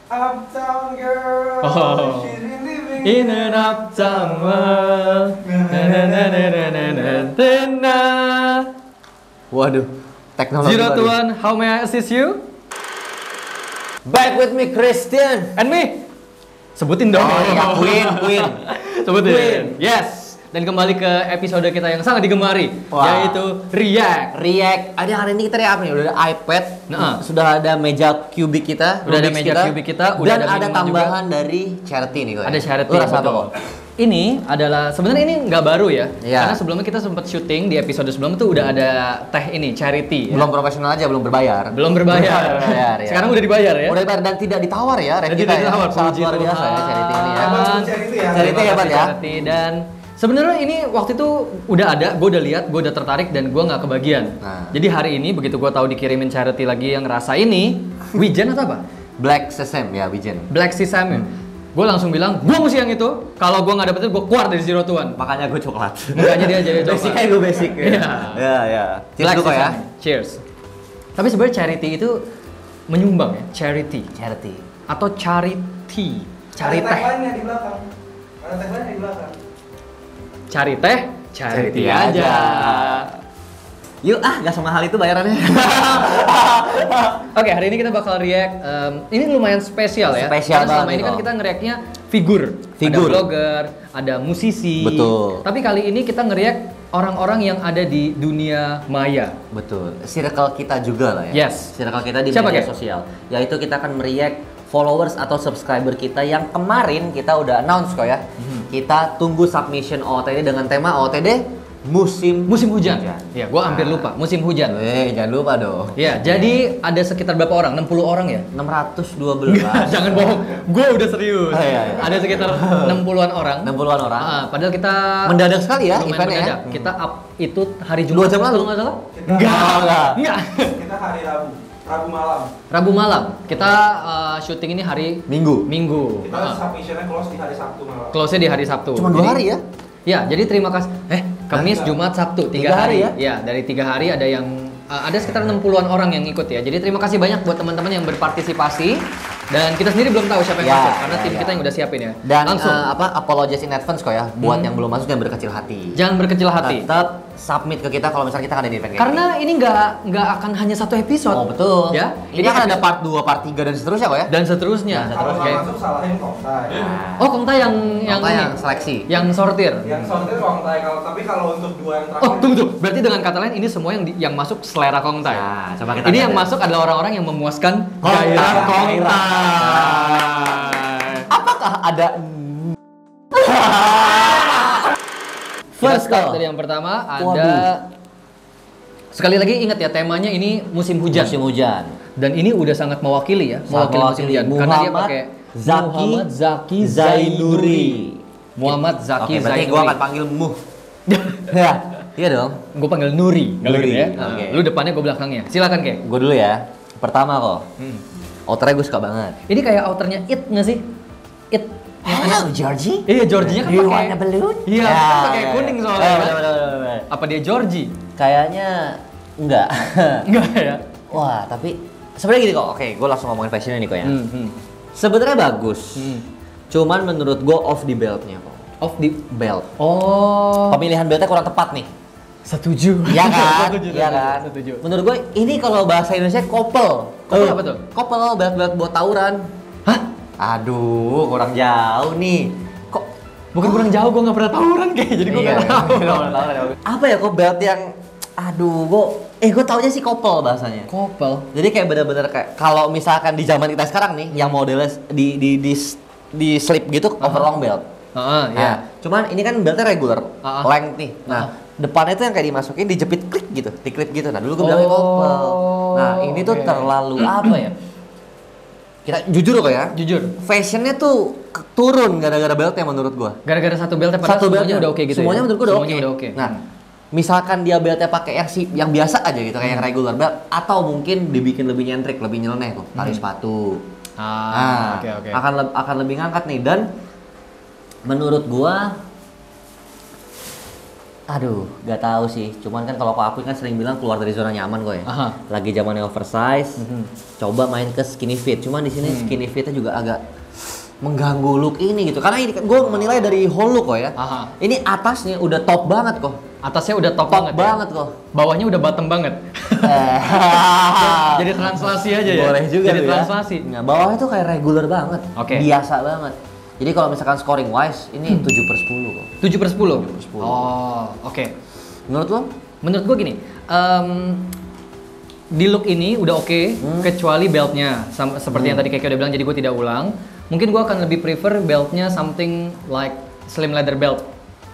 Uptown girl, Oh. she's been living In an uptown world. Na na na na na na na na na. Waduh, teknologi Zero to baru. one, how may I assist you? Back with me Christian. And me? Sebutin dong. Oh iya, Queen. Sebutin. Queen. Yes. Dan kembali ke episode kita yang sangat digemari, Wah. yaitu React. Ada hari ini kita react nih, udah ada iPad, Nah. sudah ada meja kubik kita, Udah ada Rubik's meja kubik kita, udah dan ada ada minuman tambahan dari charity nih kok. Ada charity. Lu rasa apa betul. kok? Ini adalah sebenarnya ini nggak baru ya, Iya. karena sebelumnya kita sempat syuting di episode sebelumnya tuh udah ada teh ini charity. Belum profesional aja, belum berbayar. Belum berbayar. Berbayar, ya. Sekarang udah dibayar ya. Udah dibayar dan tidak ditawar ya, rate Dan kita tidak ya. ditawar, Sangat puji luar biasa ya Tuhan. charity ini ya. Hebat tuh charity ya. Charity Terima hebat kasih, ya. Charity. Dan sebenarnya ini waktu itu udah ada, gue udah lihat, gue udah tertarik dan gue nggak kebagian. Nah. Jadi hari ini begitu gue tahu dikirimin charity lagi yang rasa ini, Wijen atau apa? Black Sesame ya, Wijen. Black Sesame. Gue langsung bilang, gue mesti yang itu. Kalau gue nggak dapetin, gue keluar dari Zero to One. Makanya gue coklat. Makanya dia jadi coklat. Basicnya gue basic. Iya. Ya. Cheers Black dulu kok ya. Sesame. Cheers. Tapi sebenarnya charity itu menyumbang ya, charity Charity. atau charity, cari Ada teh, tagline-nya di belakang. Ada tagline-nya di belakang. cari teh, charity Charity aja. aja. Yuk gak semahal itu bayarannya. Oke, hari ini kita bakal react. Ini lumayan spesial ya. Spesial Karena selama banget ini kan nih, kita nge-react-nya figur. Figur. Ada blogger, ada musisi. Betul. Tapi kali ini kita nge-react orang-orang yang ada di dunia maya. Betul. Circle kita juga lah ya. Yes. Circle kita di Siapa, media Kek? sosial. Yaitu kita akan meriak followers atau subscriber kita yang kemarin kita udah announce kok ya. Kita tunggu submission OOTD dengan tema OOTD musim Musim hujan. Ya, gua hampir lupa. Musim hujan. Jangan lupa dong. Ya, jadi ada sekitar berapa orang? 60 orang ya? 612. Jangan bohong. Gue udah serius. Oh, iya. Ada sekitar 60-an orang. 60-an orang. Padahal kita Mendadak sekali ya lumayan eventnya ya. mendadak. Kita up itu hari Jumat 2 jam lalu. kalau nggak salah. Enggak. Enggak. Kita hari Rabu malam. Rabu malam. Kita syuting ini hari Minggu. Kita submissionnya close di hari Sabtu malam. Close-nya di hari Sabtu. Cuma 2 hari ya? Ya, jadi terima kasih. Kamis, Jumat, Sabtu, 3 3 hari hari. ya? Ya, dari 3 hari ada yang ada sekitar 60-an orang yang ikut ya. Jadi terima kasih banyak buat teman-teman yang berpartisipasi. Dan kita sendiri belum tahu siapa yang Ya, masuk karena ya, tim ya. kita yang udah siapin ya. Dan langsung apologize in advance kok ya buat yang belum masuk dan berkecil hati. jangan berkecil hati. Tetap submit ke kita kalau misalnya kita ada di event kayak Karena ini nggak akan hanya satu episode. Oh betul. Ya. Ini akan ada part 2, part 3 dan seterusnya kok ya. Dan seterusnya. Kalau Oke. nggak masuk salahin Kongtai. Oh, Kongta yang Kongta ini, yang seleksi. yang sortir. Yang sortir Kongtai tapi kalau untuk dua yang terakhir. Oh, tunggu. Berarti dengan kata lain ini semua yang masuk selera Kongta. Nah, coba kita Ini lihat yang ya. masuk adalah orang-orang yang memuaskan Kongta. gairah Kongta. Apakah ada Kita First start call. dari yang pertama ada Waduh. sekali lagi ingat ya temanya ini musim hujan. musim hujan? Dan ini udah sangat mewakili ya, Sangat mewakili musim mewakili. hujan karena dia Muhammad pakai Zaki Muhammad Zaki Zainuri. Muhammad Zaki Oke, berarti Zainuri. gua akan panggil Muh. Ya, iya dong. Gue panggil Nuri, kalau Nuri, gitu ya. oke. Lu depannya, gue belakangnya. Silakan Kek. Gue dulu ya. Pertama kok. Outernya gue suka banget. Ini kayak outernya It nggak sih? It. Hello Georgie. Iya, Georgie-nya kan You pakai. want a balloon? Iya, Ya, kan pakai ya, kuning ya. soalnya. kan? Bener. Apa dia Georgie? Kayaknya enggak. Enggak ya. Wah, tapi sebenarnya gini kok. Oke, gue langsung ngomongin fashionnya nih kok ya. Hmm. Sebenarnya bagus. Cuman menurut gue off the beltnya kok. Off the Belt. Oh. Pemilihan beltnya kurang tepat nih. Setuju. Iya kan? Setuju, Iya kan? Setuju. Menurut gue ini kalau bahasa Indonesia kopel. Kopel apa tuh? Kopel, belt-belt buat tawuran. Hah? Aduh, kurang jauh nih. Kok Bukan kurang jauh, gue nggak pernah tawuran kayak, jadi gue Iya, nggak tahu. nggak pernah tahu. Apa ya kok belt yang aduh, gue taunya sih kopel bahasanya. Kopel. Jadi kayak bener-bener kayak kalau misalkan di zaman kita sekarang nih yang modelnya di slip gitu over long belt. Iya. Nah, cuman ini kan beltnya regular, Ah. length nih. Nah, depannya tuh yang kayak dimasukin dijepit klik gitu, diklip gitu. Nah, dulu gue bilangnya kopel. Nah, ini tuh oke. terlalu apa ya? Kita jujur kok ya. Jujur. Fashionnya tuh turun gara-gara beltnya menurut gua. Gara-gara satu beltnya padahal Satu semuanya beltnya udah oke gitu. semuanya ya? menurut gua udah Semuanya oke. udah oke. Nah, misalkan dia beltnya pakai yang biasa aja gitu kayak yang regular belt atau mungkin dibikin lebih nyentrik, lebih nyeleneh tuh, tali sepatu. Nah, oke. akan lebih ngangkat nih dan menurut gua Aduh, gak tahu sih. Cuman kan kalau aku kan sering bilang keluar dari zona nyaman kok ya. Aha. Lagi zamannya oversize, coba main ke skinny fit. Cuman di sini skinny fitnya juga agak mengganggu look ini gitu. Karena ini gue menilai dari whole look kok ya. Aha. Ini atasnya udah top banget kok. Atasnya udah top, Top banget. banget kok. Bawahnya udah bottom banget. Jadi translasi aja ya. Boleh juga Jadi tuh ya. translasi. Nah, bawahnya tuh kayak regular banget. Oke. Biasa banget. Jadi kalau misalkan scoring wise, ini 7/10 kok. 7/10. 7/10. Oh, oke. Menurut lo? Menurut gue gini, di look ini udah oke, kecuali beltnya. Seperti yang tadi Keke udah bilang, jadi gue tidak ulang. Mungkin gue akan lebih prefer beltnya something like slim leather belt.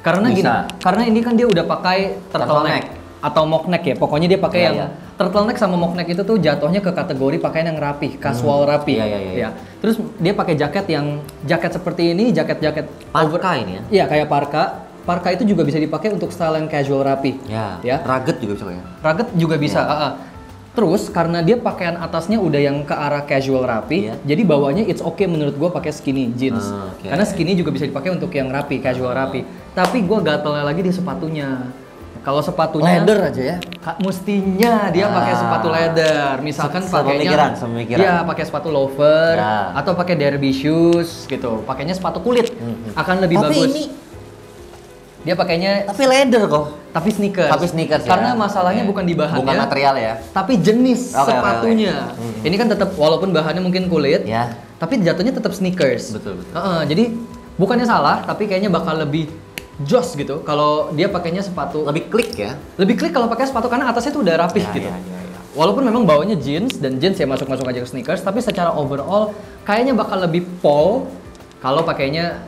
Karena Bisa. gini, karena ini kan dia udah pakai turtleneck atau mock neck ya. Pokoknya dia pakai Iya, yang iya. turtleneck sama mock neck itu tuh jatuhnya ke kategori pakaian yang rapi, casual rapi. Iya, iya, iya. Ya. Terus dia pakai jaket seperti ini, jaket Parka ini ya? Iya, kayak parka. Parka itu juga bisa dipakai untuk style yang casual rapi. Ya. Rugged juga bisa ya. Rugged juga bisa. Terus karena dia pakaian atasnya udah yang ke arah casual rapi, Iya. jadi bawahnya it's okay menurut gua pakai skinny jeans. Oke. Karena skinny juga bisa dipakai untuk yang rapi, casual rapi. Tapi gua gatelnya lagi di sepatunya. Kalau sepatunya Leather aja ya. Mestinya dia pakai sepatu leather. Misalkan pakainya Sepemikiran. Iya, pakai sepatu loafer Ya. atau pakai derby shoes gitu. Pakainya sepatu kulit. Akan lebih Tapi bagus. ini Dia pakainya tapi leather kok. tapi sneakers. Tapi sneakers ya. Karena masalahnya Oke. bukan di bahannya. Bukan material ya. Tapi jenis Oke, sepatunya. oke. Ini kan tetap walaupun bahannya mungkin kulit, Ya. tapi jatuhnya tetap sneakers. Betul, betul. Jadi bukannya salah, tapi kayaknya bakal lebih jos gitu kalau dia pakainya sepatu. Lebih klik ya. Lebih klik kalau pakai sepatu karena atasnya tuh udah rapih Ya, gitu. ya, ya, ya. Walaupun memang bawahnya jeans dan jeans ya masuk-masuk aja ke sneakers, tapi secara overall kayaknya bakal lebih pol kalau pakainya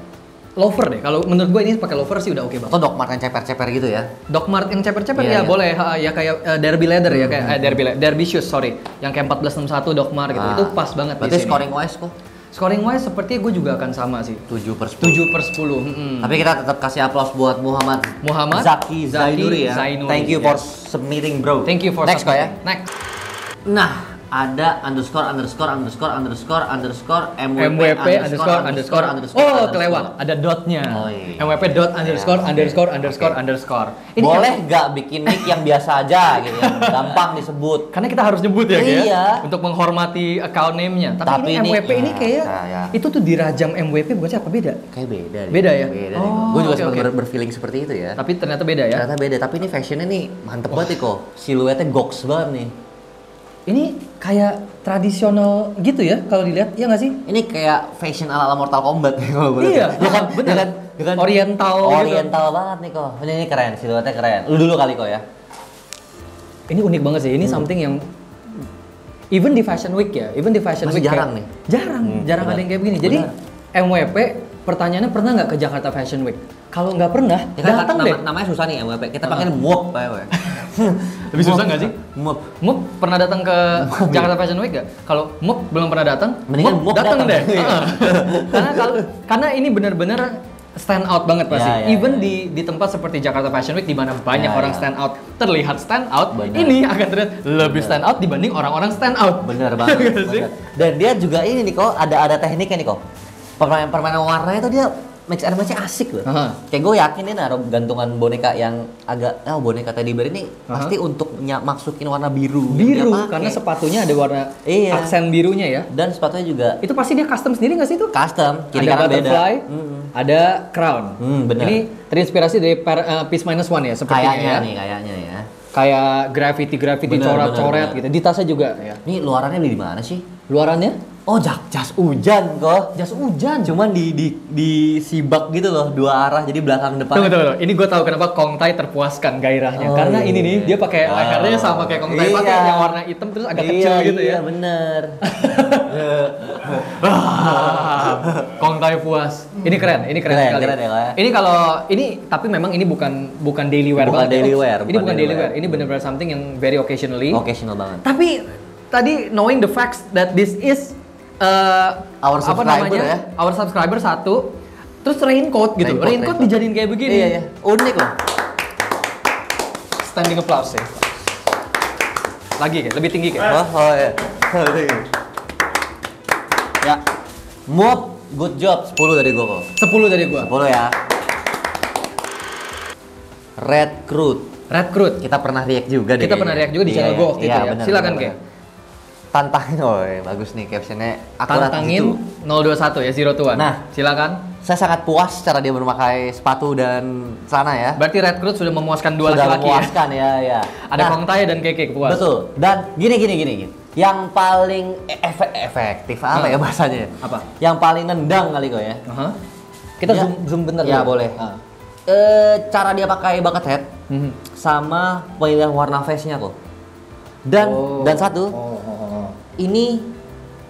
loafer deh. Kalau menurut gue ini pakai loafer sih udah oke banget. Atau Doc Mart yang ceper-ceper gitu ya. Doc Mart yang ceper-ceper Iya, ya iya. boleh, ya kayak derby leather ya kayak derby shoes sorry, yang kayak 1461 Doc Mart gitu. Itu pas banget Berarti di sini. scoring wise kok Scoring wise seperti gue juga akan sama sih. 7/10. 7/10. Tapi kita tetap kasih aplaus buat Muhammad Zaki Zainuri ya. Zainuri, Thank you for yes. submitting bro. Thank you for Next kok ya. submitting. Next. Nah, ada MWP underscore. Oh, kelewat. Ada dotnya. Oh, iya. MWP dot underscore Oke. underscore. Ini Boleh nggak bikin nick yang biasa aja gitu yang gampang disebut. karena kita harus nyebut ya, Ki, Iya. untuk menghormati account name-nya. Tapi Tapi ini ini- MWP ini ya, kayak ya. itu tuh dirajam MWP bukan sih apa beda? Kayak beda deh. Beda ya? Beda Oh, Gue juga oke, sempat oke. berfeeling seperti itu ya. Tapi ternyata beda ya. Ternyata beda, tapi ini fashionnya nih mantep banget nih kok. Siluetnya goks banget nih. Ini kayak tradisional gitu ya kalau dilihat, iya nggak sih? Ini kayak fashion ala Mortal Kombat nih kalau boleh. Iya, ya kan, bener. ya kan? Oriental gitu. Oriental banget nih kok. Ini keren, siluetnya keren. Lu dulu kali kok ya. Ini unik banget sih. Ini something yang even di Fashion Week ya, Masih Week jarang kayak- nih. Jarang benar. ada yang kayak begini. Jadi MWP pertanyaannya pernah nggak ke Jakarta Fashion Week? Kalau nggak pernah, Ya kan datang deh. namanya susah nih MWP. Kita panggil MWP Pak ya. Lebih susah nggak sih? MWP. Mup pernah datang ke Jakarta Fashion Week gak? Kalau Mup belum pernah datang, Mendingan Mup datang datang. deh. Iya. Karena ini benar-benar stand out banget pasti. Ya, ya, Even ya. di tempat seperti Jakarta Fashion Week di mana banyak Ya, orang ya. stand out, terlihat stand out, Benar. ini akan terlihat lebih Benar. stand out dibanding orang-orang stand out. Bener banget. Iya nggak sih? bener. Dan dia juga ini nih kok ada tekniknya nih kok. Permainan warnanya tuh dia mix and match asik loh. Aha. Kayak gue yakin dia naruh gantungan boneka yang agak boneka teddy bear ini pasti untuk masukin warna biru. Biru Dia pakai. karena sepatunya ada warna Iya. aksen birunya ya. Dan sepatunya juga Itu pasti dia custom sendiri nggak sih itu? custom, kiri Ada kanan beda. butterfly, ada crown. Bener. Ini terinspirasi dari Peace Minus One ya sepertinya Kayaknya ya. nih, kayaknya ya. Kayak graffiti Bener, coret-coret bener, gitu. Di tasnya juga ya. Ini luarannya beli di mana sih? Luarannya Oh, jas hujan kok. jas hujan. Cuman di sibak gitu loh, dua arah jadi belakang depan. Tunggu. Ini gue tahu kenapa Kong Tai terpuaskan gairahnya. Oh, Karena iya. ini nih dia pakai Oh. lehernya sama kayak Kong Tai pakai Iya. yang warna hitam terus agak kecil gitu ya. Iya, bener. Kong Tai puas. Ini keren Keren, sekali. keren ya, Kak, ya. Ini kalau ini tapi memang ini bukan daily wear Bukan banget. daily ya. wear, Ini bukan bukan daily daily wear. wear. Ini benar-benar something yang very occasionally. Occasional banget. Tapi tadi knowing the facts that this is Our subscriber ya. Our subscriber satu. Terus raincoat gitu. Raincoat dijadiin kayak begini. Iya. Unik loh. Standing applause ya. Lagi kayak lebih tinggi kayak. Oh iya. Ya. Mop, good job. 10 dari gua kok. 10 dari gua. 10 ya. Recruit. Kita pernah react juga deh. Kita pernah react juga di channel gue waktu itu ya. bener, Silakan, bener, Ke. bener. Tantangin, bagus nih captionnya. Akurat Tantangin gitu. 021 ya, 0 to 1. Nah. Silakan. Saya sangat puas cara dia memakai sepatu dan celana ya. Berarti Recruit sudah memuaskan dua Sudah laki-laki ya. memuaskan ya. Ada Kong Tae dan Keke puas. Betul. Dan gini. Yang paling efektif apa ya bahasanya? Apa? Yang paling nendang kali kok ya. Kita Ya. zoom bentar Ya dulu. boleh. Cara dia pakai bucket hat Mhm. sama pemilihan warna face-nya kok. Dan satu, ini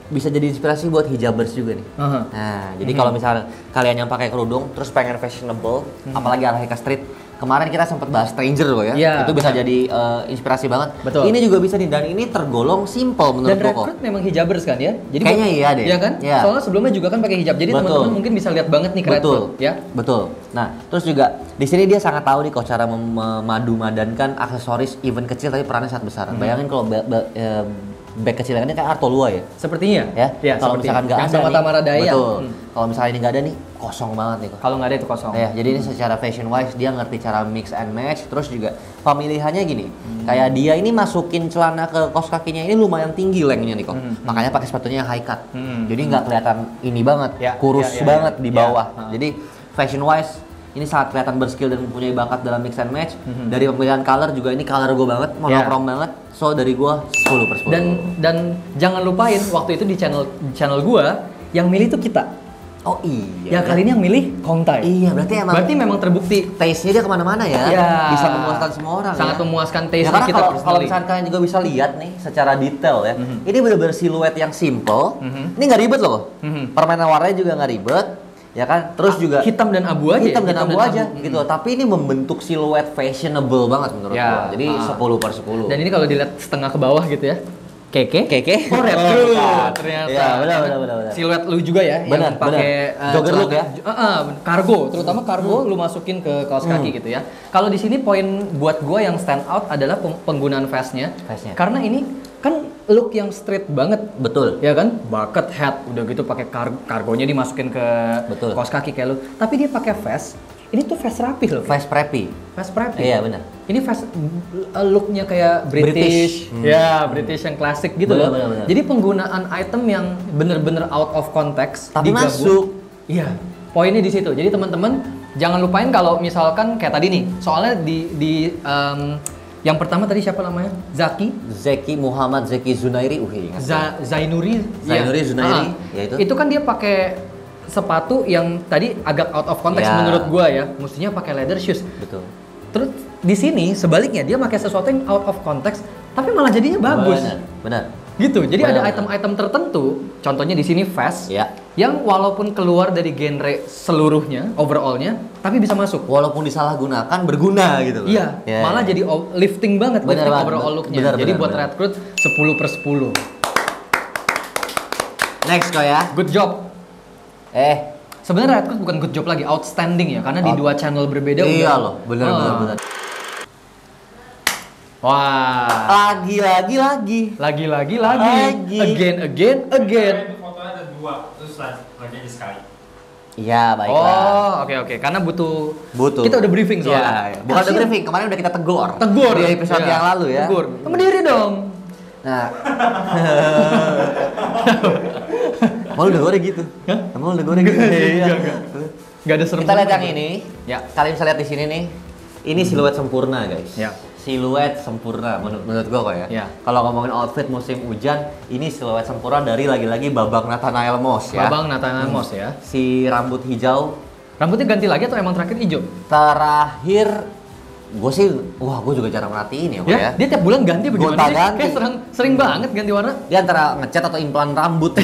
bisa jadi inspirasi buat hijabers juga nih. Nah, jadi kalau misalnya kalian yang pakai kerudung terus pengen fashionable, apalagi arah ke street, kemarin kita sempat bahas stranger loh ya. Iya, itu bisa jadi inspirasi banget. Betul. Ini juga bisa nih, dan ini tergolong simple menurut Dan gua kok. Recruit memang hijabers kan ya? Jadi Kayaknya iya deh. Iya kan? Iya. Soalnya sebelumnya juga kan pakai hijab. Jadi Betul. teman-teman mungkin bisa lihat banget nih ke Recruit ya. Betul. Nah, terus juga di sini dia sangat tahu nih kok cara memadu-madankan aksesoris event kecil tapi perannya sangat besar. Bayangin kalau bag kecil ini kayak Artolua ya. Sepertinya. Ya, kalau misalkan nggak ada sama nih, Tamara Daya. betul. Kalau misalnya ini nggak ada nih, kosong banget nih kok. Kalau nggak ada itu kosong. Ya, jadi ini secara fashion wise dia ngerti cara mix and match, terus juga pemilihannya gini. Kayak dia ini masukin celana ke kaos kakinya ini lumayan tinggi lengthnya nih kok. Makanya pakai sepatunya yang high cut. Jadi nggak kelihatan ini banget, Ya, kurus ya, banget di ya. bawah. Jadi fashion wise ini sangat kelihatan berskill dan mempunyai bakat dalam mix and match. Dari pemilihan color juga ini color gue banget, monokrom banget. So dari gue 10/10. Dan jangan lupain waktu itu di channel gua yang milih tuh kita. oh iya. Ya kali ini yang milih Kong Tae. Iya, berarti memang terbukti taste-nya dia kemana-mana ya. Ya. Bisa memuaskan semua orang. Sangat ya. memuaskan taste Ya, karena kita kalau personally. misalkan kalian juga bisa lihat nih secara detail ya, ini benar-benar siluet yang simple. Ini nggak ribet loh. Permainan warnanya juga nggak ribet, ya kan? Terus juga hitam dan abu aja. hitam ya? dan abu aja gitu. Tapi ini membentuk siluet fashionable banget menurut Ya. gua. Jadi 10/10. Dan ini kalau dilihat setengah ke bawah gitu ya. Keke. Keke. Oh, Recruit bukan. ternyata. Iya, benar. Siluet lu juga ya Benar, yang pakai Jogger look ya. Kargo, terutama kargo lu masukin ke kaos kaki gitu ya. Kalau di sini poin buat gua yang stand out adalah penggunaan vestnya. Vestnya. Karena ini kan look yang street banget. Betul. Ya kan? Bucket hat udah gitu pakai kargonya dimasukin ke Betul. kaos kaki kayak lu. Tapi dia pakai vest. Ini tuh vest rapi loh. Face preppy. Vest preppy. Iya, benar. Ini vest looknya kayak British. Ya, British yang klasik gitu Bener, loh. bener. Jadi penggunaan item yang bener-bener out of context Tapi digabung. masuk. Iya. Poinnya di situ. Jadi teman-teman jangan lupain kalau misalkan kayak tadi nih. Soalnya yang pertama tadi siapa namanya? Zeki Muhammad Zeki Zunairi, ingat. Zainuri. Zainuri, Iya. Zunairi, ya itu. Itu kan dia pakai sepatu yang tadi agak out of context Ya. menurut gua ya. Mestinya pakai leather shoes. Betul. Terus di sini sebaliknya dia pakai sesuatu yang out of context tapi malah jadinya bagus. Benar. Gitu. Jadi Benar. ada item-item tertentu, contohnya di sini vest Ya. yang walaupun keluar dari genre seluruhnya, overallnya, tapi bisa masuk. Walaupun disalahgunakan berguna gitu loh. Iya, Ya, malah ya. jadi lifting banget, Benar lifting banget, overall looknya. benar, Jadi benar, buat benar. Recruit 10/10. Next kok ya. Good job. Sebenarnya Recruit bukan good job lagi, outstanding ya, karena di dua channel berbeda Iya udah. loh, benar. Wah. Lagi. Lagi. Lagi. Again. Itu fotonya ada 2, terus lagi aja sekali. Iya, baiklah. Oh, oke. Karena butuh. Butuh. Kita udah briefing soalnya. Iya. Bukan udah briefing, kemarin udah kita tegur. Tegur di episode Iya. yang lalu ya. Tegur. Berdiri dong. Nah. Emang lu udah goreng gitu? Emang lu udah goreng gitu? Iya. Gak ada serem. Kita lihat yang ini. Ya. Kalian bisa lihat di sini nih. Ini siluet sempurna, guys. Ya. Siluet sempurna menurut gua kok ya. Ya. Kalau ngomongin outfit musim hujan, ini siluet sempurna dari lagi-lagi Babang Nathanael Moss ya. Babang Nathanael Moss ya. Si rambut hijau Rambutnya ganti lagi atau emang terakhir hijau? terakhir gue sih, gue juga jarang merhatiin ya, Kok ya. Dia tiap bulan ganti bagaimana sih? Gonta-ganti. Kayak sering banget ganti warna. Dia antara ngecat atau implan rambut.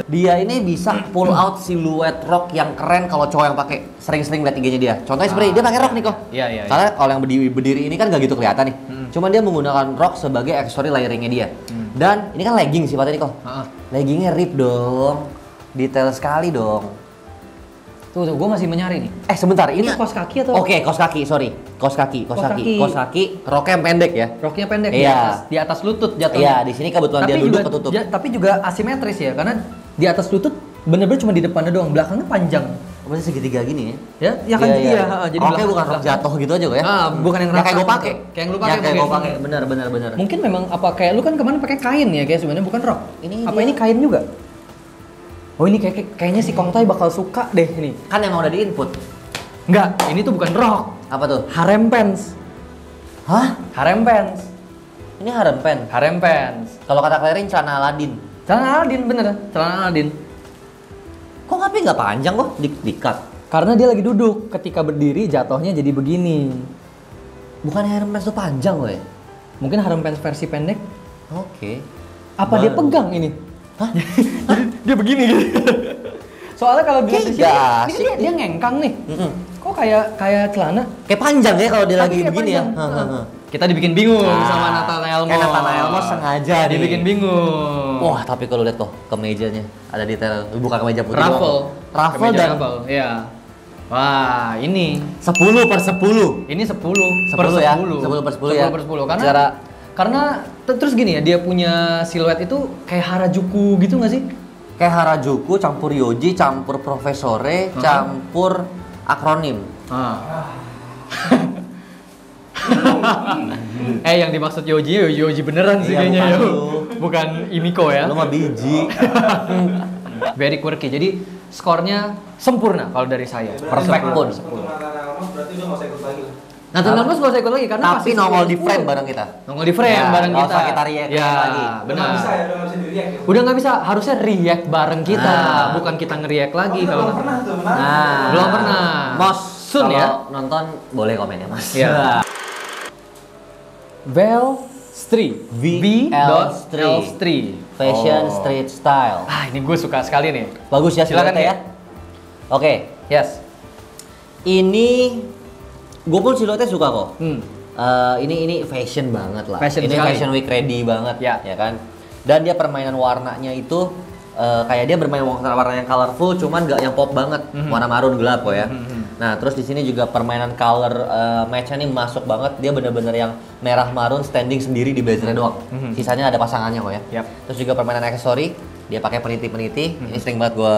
Dia ini bisa pull out siluet rok yang keren kalau cowok yang pakai sering-sering lihat IG-nya dia. Contohnya seperti dia pakai rok nih kok. Iya. Karena kalau yang berdiri ini kan gak gitu kelihatan nih. Cuman dia menggunakan rok sebagai aksesori layering-nya dia. Dan ini kan legging sifatnya nih kok. Leggingnya rip dong. Detail sekali dong. Tuh, gue masih mencari nih. Sebentar, ini Itu kaos kaki atau? Oke, kaos kaki, sorry. Kaos kaki. Kaos kaki. Roknya yang pendek ya. Roknya pendek Iya. di atas lutut jatuhnya. Iya, di sini kebetulan dia duduk ketutup. Tapi juga asimetris ya, karena di atas lutut bener-bener cuma di depannya doang, belakangnya panjang. Masih segitiga gini Ya, ya kan iya. Jadi roknya bukan rok jatuh gitu aja kok ya. Bukan yang kayak gue pakai. Kayak yang lu pakai. Kayak gue pakai. Benar. Mungkin memang apa kayak lu kan kemarin pakai kain ya kayak sebenarnya bukan rok. Ini apa ini kain juga? Oh ini kayaknya si Kongtai bakal suka deh ini. Kan emang udah di input. Enggak, ini tuh bukan rok. Apa tuh? Harem pants. Hah? Harem pants. Ini harem pen. Harem pants. Kalau kata Clarin celana Aladin. Celana Aladin bener, celana Aladin. Kok nggak panjang kok di-cut? Karena dia lagi duduk, ketika berdiri jatuhnya jadi begini. Bukan harem pants tuh panjang loh ya? Mungkin harem pants versi pendek. Oke. Apa dia pegang ini? Hah? Dia begini gitu. Soalnya kalau dia di sini, Nggak ini kan dia ngengkang nih. Kok kayak celana? Kayak panjang ya kalau dia Tapi lagi kayak begini ya. panjang. Kita dibikin bingung sama Nathanael Moss. Kayak Nathanael Moss sengaja nih. Dibikin bingung. Wah, tapi kalau lihat tuh kemejanya ada detail, bukan kemeja putih. Raffle dan raffle, iya. Wah, ini 10/10. ini 10 10 ya? 10/10 ya? 10/10 karena Secara- karena terus gini ya, dia punya siluet itu kayak Harajuku gitu nggak sih? Kayak Harajuku campur Yoji, campur Profesore, campur akronim. Yang dimaksud Yoji beneran sih Iya, kayaknya ya. bukan lu. Bukan Imiko ya. Lu mah biji. Very quirky. Jadi skornya sempurna kalau dari saya. Perfect pun. Untuk Nathanael Moss berarti udah nggak usah ikut lagi lah. Nathanael Moss gak usah ikut lagi karena Tapi pasti nongol di 10. frame bareng kita. Nongol di frame Ya, bareng nggak kita. usah kita react Ya, lagi. Udah benar. nggak bisa ya, udah nggak bisa di-react ya. Udah nggak bisa, harusnya react bareng kita, Nah. bukan kita nge-react lagi Belum kalau pernah tuh, menarik. Nah, Belum pernah. Mos, Soon kalau ya. nonton boleh komen ya, Mas. Iya. Vel Street. VL3. Fashion Oh. street style. Ini gue suka sekali nih. Bagus ya Silakan siluetnya ya. Oke, Yes. ini gue pun siluetnya suka kok. Hmm. Ini fashion banget lah. Fashion ini sekali. fashion week ready banget, Ya. ya kan. Dan dia permainan warnanya itu kayak dia bermain warna yang colorful, cuman nggak yang pop banget, warna marun gelap kok ya. Nah, terus di sini juga permainan color match-nya ini masuk banget. Dia bener-bener yang merah marun standing sendiri di blazernya doang. Sisanya ada pasangannya kok ya. Yap. Terus juga permainan aksesori, dia pakai peniti-peniti. Ini sering banget gue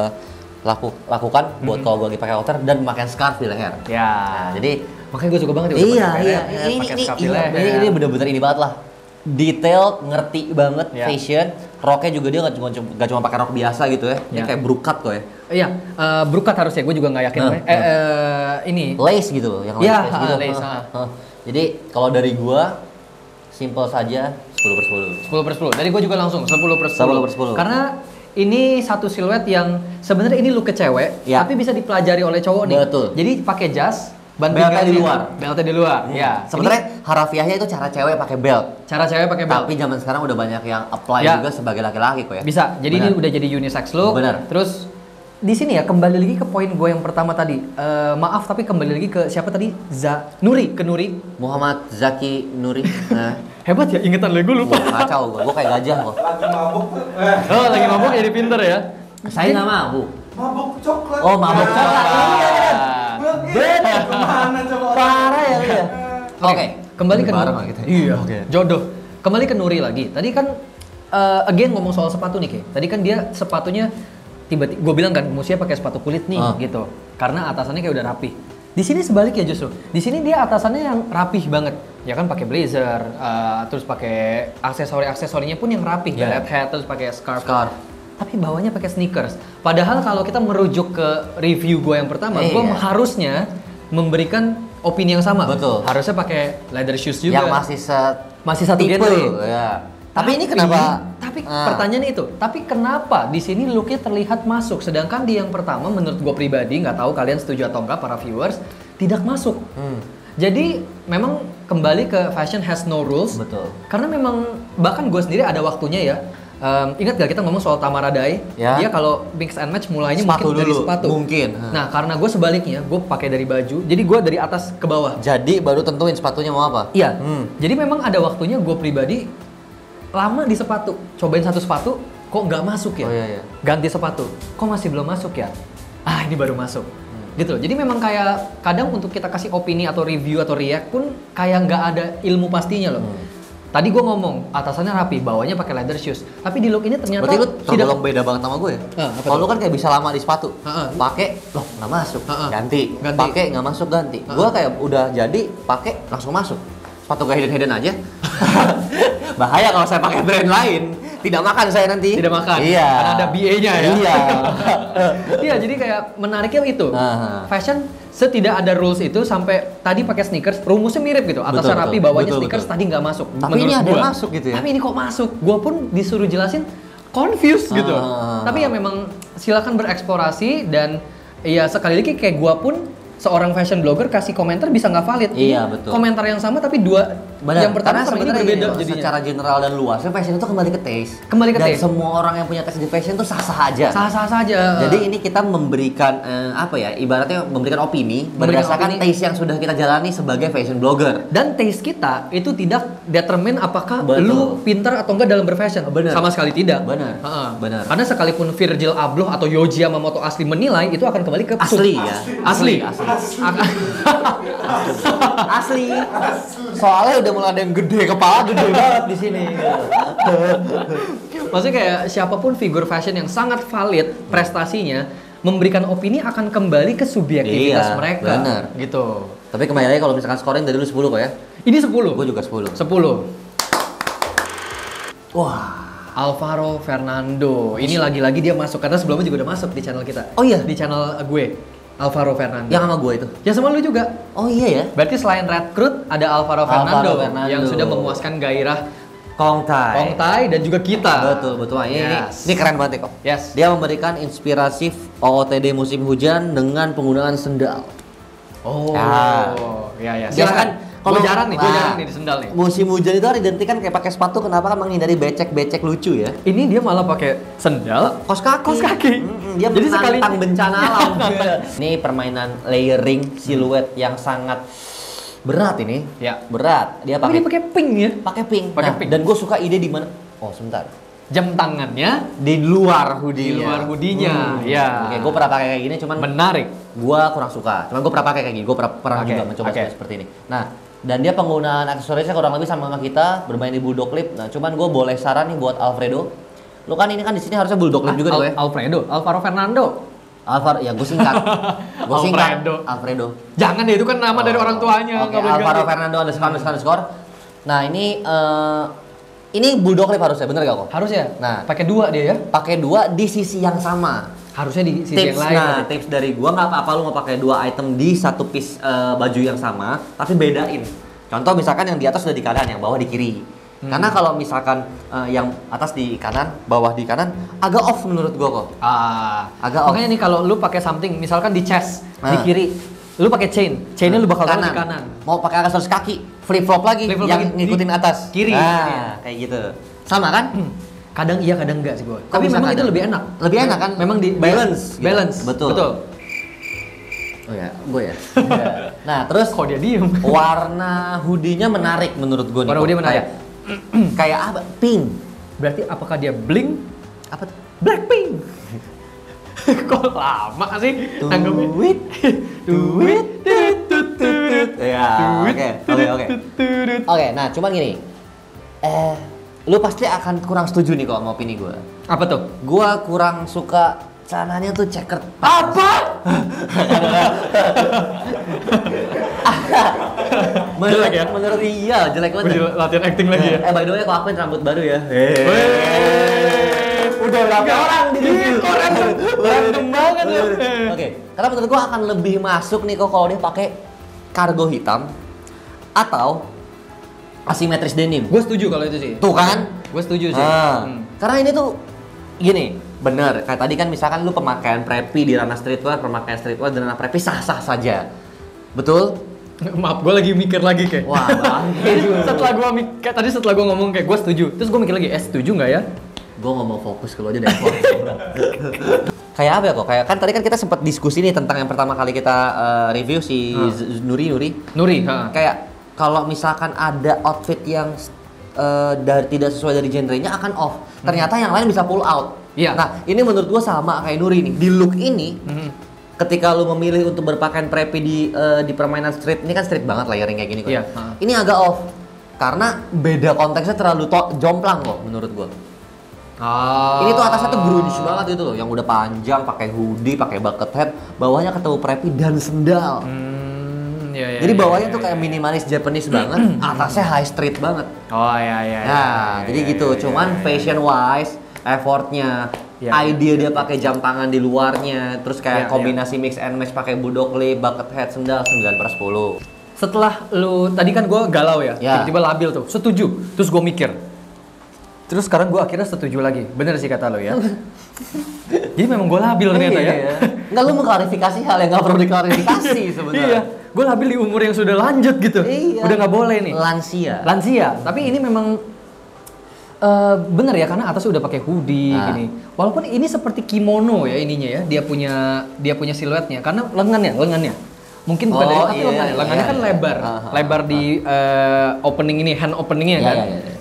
lakukan buat kalau gue lagi pakai outer dan memakai scarf di leher. Ya. Nah, jadi Makanya gue suka banget ya. iya, pakai iya. leher, pakai scarf di Ini leher. bener-bener ini banget lah. Detail, ngerti banget Ya. fashion. Roknya juga dia nggak cuma pakai rok biasa gitu ya. Dia Ya. kayak brokat kok ya. Iya, brokat harusnya. Gue juga nggak yakin. Ini. Lace gitu loh, yang Ya, lace gitu. lace, Jadi kalau dari gua simple saja 10/10. 10/10. Dari gue juga langsung 10/10. 10/10. Karena ini satu siluet yang sebenarnya ini look ke cewek, Ya. tapi bisa dipelajari oleh cowok nih. Betul. Jadi pakai jas, Beltnya di luar. Beltnya di luar. Ya. Sebenarnya harafiahnya itu cara cewek pakai belt. Ini cara cewek pakai belt. Tapi zaman sekarang udah banyak yang apply Ya. juga sebagai laki-laki kok ya. Bisa. Jadi Benar. ini udah jadi unisex look. Benar. Terus di sini ya kembali lagi ke poin gue yang pertama tadi. Maaf tapi kembali lagi ke siapa tadi? Nuri, ke Nuri. Muhammad Zaki Nuri. Nah, Hebat ya ingetan gue lupa. wah, kacau gua kayak gajah kok. Lagi mabuk tuh. Oh, lagi mabuk jadi pinter ya. Saya nggak mabuk. Mabuk coklat. Oh, mabuk Nah, coklat. Iya. Beda. Kemana coba? Parah ya lu ya. Oke, kembali ke Bareng Nuri. lah kita. Iya, Oke. jodoh. Kembali ke Nuri lagi. Tadi kan again ngomong soal sepatu nih, Ke. Tadi kan dia sepatunya tiba-tiba gue bilang kan musia pakai sepatu kulit nih gitu. Karena atasannya kayak udah rapi. Di sini sebaliknya justru. Di sini dia atasannya yang rapih banget. Ya kan pakai blazer, terus pakai aksesorinya pun yang rapih, Yeah. belt hat, terus pakai scarf. Tapi bawahnya pakai sneakers. Padahal kalau kita merujuk ke review gue yang pertama, gue Iya. harusnya memberikan opini yang sama. Betul. Harusnya pakai leather shoes juga. Yang masih satu tipe, genre. ya. Tapi ini kenapa? Tapi pertanyaannya itu. Tapi kenapa di sini looknya terlihat masuk, sedangkan di yang pertama menurut gue pribadi, nggak tahu kalian setuju atau enggak para viewers, tidak masuk. Jadi memang kembali ke fashion has no rules. Betul. Karena memang bahkan gue sendiri ada waktunya ya. Ingat gak kita ngomong soal Tamara Dai? Ya. Dia kalau mix and match mulainya Sepatu mungkin dari dulu, sepatu. mungkin. Nah karena gue sebaliknya, gue pakai dari baju. Jadi gue dari atas ke bawah. Jadi baru tentuin sepatunya mau apa? Iya. Jadi memang ada waktunya gue pribadi lama di sepatu. Cobain satu sepatu, kok nggak masuk ya? Oh, iya. Ganti sepatu, kok masih belum masuk ya? Ini baru masuk. Gitu loh. Jadi memang kayak kadang untuk kita kasih opini atau review atau react pun kayak nggak ada ilmu pastinya loh. Tadi gue ngomong atasannya rapi, bawahnya pakai leather shoes. Tapi di look ini ternyata Berarti lu tergolong beda banget sama gue ya? apa Kalau lu kan kayak bisa lama di sepatu, Heeh. pakai loh nggak masuk, ganti, Ganti. pakai nggak masuk ganti. Gue kayak udah jadi pakai langsung masuk. Sepatu kayak hidden aja. Bahaya kalau saya pakai brand lain. Tidak makan saya nanti. Tidak makan. Iya. Karena ada BA-nya ya. Iya. Iya, jadi kayak menariknya itu. Aha. Fashion setidak ada rules itu sampai tadi pakai sneakers, rumusnya mirip gitu. Atasnya Betul, rapi, betul. bawahnya Betul, sneakers, betul. tadi nggak masuk. Tapi menurut ini ada gua. yang masuk gitu ya? Tapi ini kok masuk? Gua pun disuruh jelasin confused gitu. Tapi ya memang silakan bereksplorasi dan ya sekali lagi kayak gua pun seorang fashion blogger kasih komentar bisa nggak valid. Iya, Ini betul. Komentar yang sama tapi dua Benar, yang pertama karena sama ini sebenarnya berbeda gini, jadinya. secara general dan luasnya fashion itu kembali ke taste. Kembali ke dan taste. semua orang yang punya taste di fashion itu sah-sah aja. Sah-sah saja. Jadi ini kita memberikan apa ya, ibaratnya memberikan opini Memberikan berdasarkan opini. taste yang sudah kita jalani sebagai fashion blogger. Dan taste kita itu tidak determine apakah Betul. lu pintar atau enggak dalam berfashion. Benar. Sama sekali tidak. Benar. Heeh. Benar. Karena sekalipun Virgil Abloh atau Yohji Yamamoto asli menilai, itu akan kembali ke Asli ya. Asli. Asli. Soalnya udah mulai ada yang gede kepala gede banget di sini. Maksudnya kayak siapapun figur fashion yang sangat valid prestasinya, memberikan opini akan kembali ke subjektivitas Iya, mereka. benar. Gitu. Tapi kembali lagi kalau misalkan scoring dari lu 10 kok ya. Ini 10. Gue juga 10. 10. Wah. Alvaro Fernando. Ini lagi-lagi dia masuk karena sebelumnya juga udah masuk di channel kita. Oh iya? Di channel gue. Alvaro Fernando. Yang sama gue itu. Ya sama lu juga. Oh iya ya. Berarti selain Recruit ada Alvaro Fernando, Fernando. yang sudah memuaskan gairah Kongtai. Kongtai dan juga kita. Betul, betul. Wah, Yes. ini keren banget ya kok. Yes. Dia memberikan inspirasi OOTD musim hujan dengan penggunaan sendal. Oh. Ya. Ya. Silakan. Kalau jarang nih, gue Wah, jarang nih di sendal nih. Musim hujan itu identikan kayak pakai sepatu, kenapa kan menghindari becek-becek lucu ya? Ini dia malah pakai sendal. Kos kaki. Kos kaki. Dia Jadi sekali menantang bencana alam. Ini permainan layering siluet yang sangat berat ini. Ya. Berat. Dia Tapi dia pakai pink ya. pakai pink. Pakai Nah, pink. Dan gue suka ide di mana? Oh, sebentar. Jam tangannya Di luar hoodie. di luar hoodie-nya. Ya. Oke, gue pernah pakai kayak gini, cuman Menarik. gue kurang suka. Cuman gue pernah pakai kayak gini. Gue pernah Oke, juga mencoba oke. seperti ini. Nah, dan dia penggunaan aksesorisnya kurang lebih sama kita, bermain di bulldog clip. Nah, cuman gue boleh saran nih buat Alfredo. Lu kan ini kan di sini harusnya bulldog clip juga nih, ya. Alfredo, Alvaro Fernando. Alvaro, ya gue singkat. Gue singkat. Alfredo. Alfredo. Jangan deh, itu kan nama dari orang tuanya. Oke, nggak boleh Alvaro ganti. Fernando underscore. Nah, ini bulldog clip harusnya, bener gak kok? Harus ya? Nah. Pakai dua dia ya? Pakai dua di sisi yang sama. Harusnya di sisi yang lain. Nah, berarti. tips dari gua nggak apa-apa lu mau pakai dua item di satu piece baju yang sama, tapi bedain. Contoh misalkan yang di atas udah di kanan, yang bawah di kiri. Karena kalau misalkan yang atas di kanan, bawah di kanan, agak off menurut gua kok. Agak off. Makanya nih kalau lu pakai something, misalkan di chest di Nah. kiri, lu pakai chainnya lu bakal taruh di kanan. Mau pakai aksesoris kaki, flip flop lagi, Flip-flop yang lagi. ngikutin Di atas. kiri. Nah, kayak gitu. Sama kan? Kadang iya, kadang enggak sih gua. Kok Tapi bisa memang itu kadang? lebih enak. Lebih enak kan? Memang di balance. gitu. Balance. Betul. Oh ya, gue ya. Nah, terus Kok dia diem? warna hoodie-nya menarik menurut gue nih. Warna kok. hoodie menarik. Kayak apa? Pink. Berarti apakah dia Blink? Apa tuh? Blackpink. Kok lama sih tanggapnya? Duit. Duit. Ya, oke. Oke, nah cuman gini. Lu pasti akan kurang setuju nih kok sama opini gue. Apa tuh? Gua kurang suka celananya tuh checkered. Apa? Jelek ya? Menurut iya, jelek banget. latihan acting lagi ya. By the way, aku akuin rambut baru ya. Udah berapa orang di review? Random banget ya. Oke, karena menurut gua akan lebih masuk nih kok kalau dia pakai cargo hitam atau asimetris denim. Gue setuju kalau itu sih. Tuh kan? Gue setuju sih. Karena ini tuh gini, bener. Kayak tadi kan misalkan lu pemakaian preppy di ranah streetwear, pemakaian streetwear di ranah preppy sah-sah saja. Betul? Maaf, gue lagi mikir lagi kayak. Wah, bangke juga. setelah gue ngomong kayak gue setuju. Terus gue mikir lagi, setuju nggak ya? Gue ngomong fokus ke lu aja deh. Kayak apa ya kok? Kayak kan tadi kan kita sempat diskusi nih tentang yang pertama kali kita review si Nuri. Nuri, Kayak kalau misalkan ada outfit yang tidak sesuai dari genrenya akan off. Ternyata yang lain bisa pull out. Iya. Nah, ini menurut gua sama kayak Nuri nih. Di look ini, ketika lu memilih untuk berpakaian preppy di permainan street, ini kan street banget layering kayak gini kok. Iya. Ini agak off. karena beda konteksnya terlalu jomplang kok menurut gua. Ah. Ini tuh atasnya tuh grunge banget gitu loh, yang udah panjang, pakai hoodie, pakai bucket hat, bawahnya ketemu preppy dan sendal. Iya, Jadi bawahnya tuh kayak minimalis Japanese banget, atasnya high street banget. Oh iya. Nah, jadi gitu. Cuman fashion wise, effortnya, idea dia pakai jam tangan di luarnya, terus kayak kombinasi mix and match pakai budok lip, bucket hat, sendal 9/10. Setelah lu tadi kan gue galau ya, tiba-tiba labil tuh, setuju. Terus gue mikir. Terus sekarang gue akhirnya setuju lagi. Bener sih kata lo ya. Jadi memang gue labil ternyata ya. Enggak, lu mengklarifikasi hal yang nggak perlu diklarifikasi sebenarnya. Iya, gue labil di umur yang sudah lanjut gitu. Iya. Udah nggak boleh nih. Lansia. Tapi ini memang bener ya, karena atas udah pakai hoodie gini. Walaupun ini seperti kimono ya ininya ya. Dia punya siluetnya. Karena lengannya. Mungkin bukan dari tapi lengannya. Lengannya kan lebar. Lebar di opening ini, hand openingnya kan. Iya.